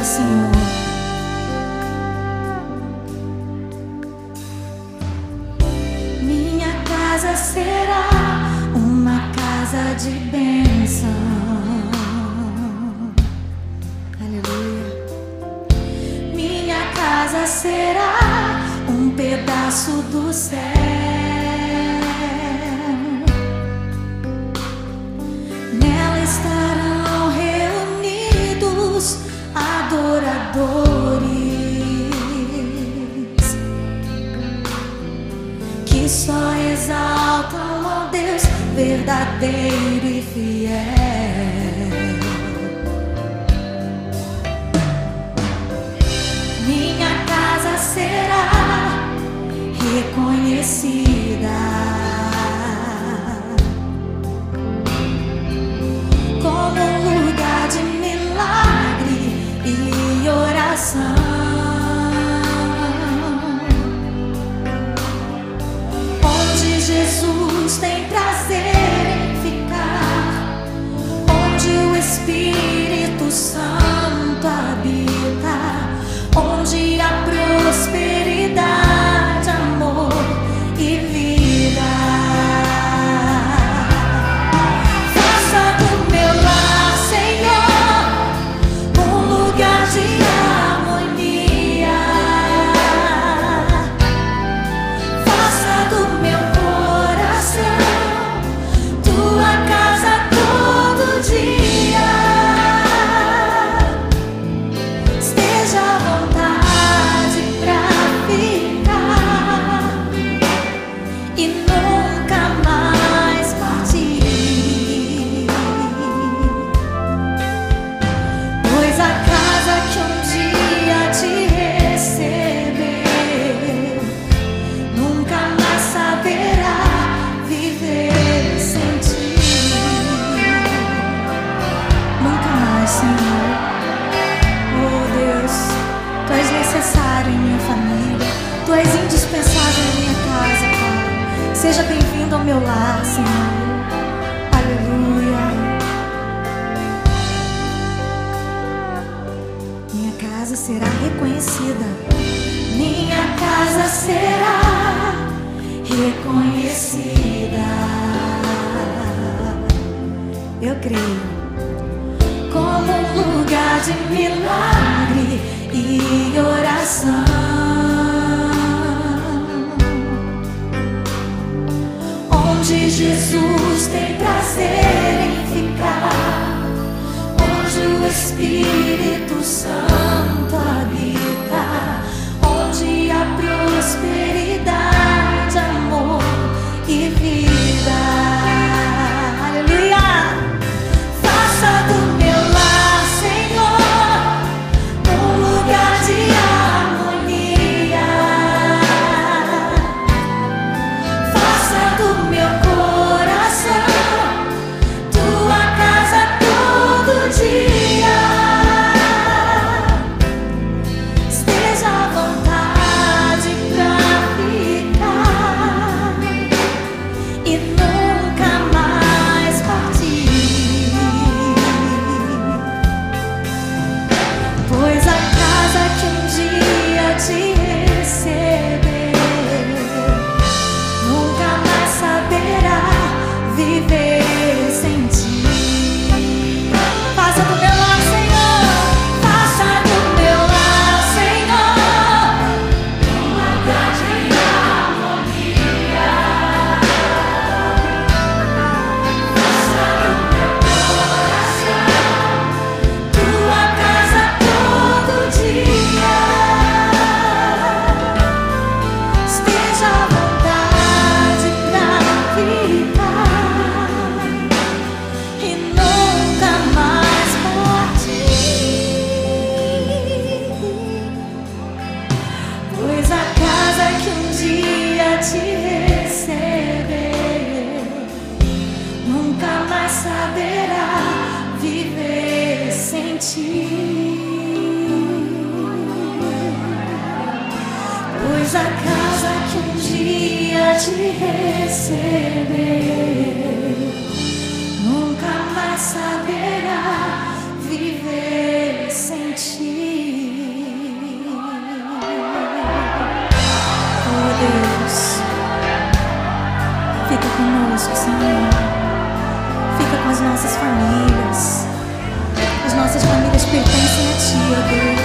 Senhor. Minha casa será uma casa de bênção. Aleluia. Minha casa será um pedaço do céu. Nela estarão reunidos adoradores que só exaltam ao Deus verdadeiro e fiel. Minha casa será reconhecida como um lugar de milagre e oração, onde Jesus tem prazer em ficar, onde o Espírito Santo habita, onde há prosperidade, amor e vida. Faça do meu lar, Senhor, um lugar de harmonia. Faça do meu coração tua casa todo dia. Esteja à vontade pra ficar e nunca mais partir, pois a casa que um dia te recebeu nunca mais saberá viver sem ti. Nunca mais, Senhor. Oh Deus, Tu és necessário em minha família, Tu és indispensável em minha casa, Pai. Seja bem-vindo ao meu lar, Senhor. Aleluia. Minha casa será reconhecida. Minha casa será reconhecida. Eu creio. Como um lugar de milagre e oração, onde Jesus tem prazer em ficar, onde o Espírito Santo habita, onde há prosperidade, amor e vida. Aleluia. Faça do meu lar, Senhor, um lugar de harmonia. Faça do meu coração tua casa todo dia. Esteja à vontade pra ficar e nunca mais partir, pois a casa que um dia te recebeu nunca mais saberá viver sem ti. Faça do meu lar, Senhor. Faça do meu lar, Senhor, um lugar de harmonia. Faça do meu coração tua casa todo dia. Esteja à vontade pra ficar e nunca mais partir, pois a casa que um dia te recebeu nunca mais saberá viver sem ti. Pois a casa que um dia te recebeu nunca mais saberá viver sem ti. as nossas famílias. As nossas famílias pertencem a Ti, ó Deus.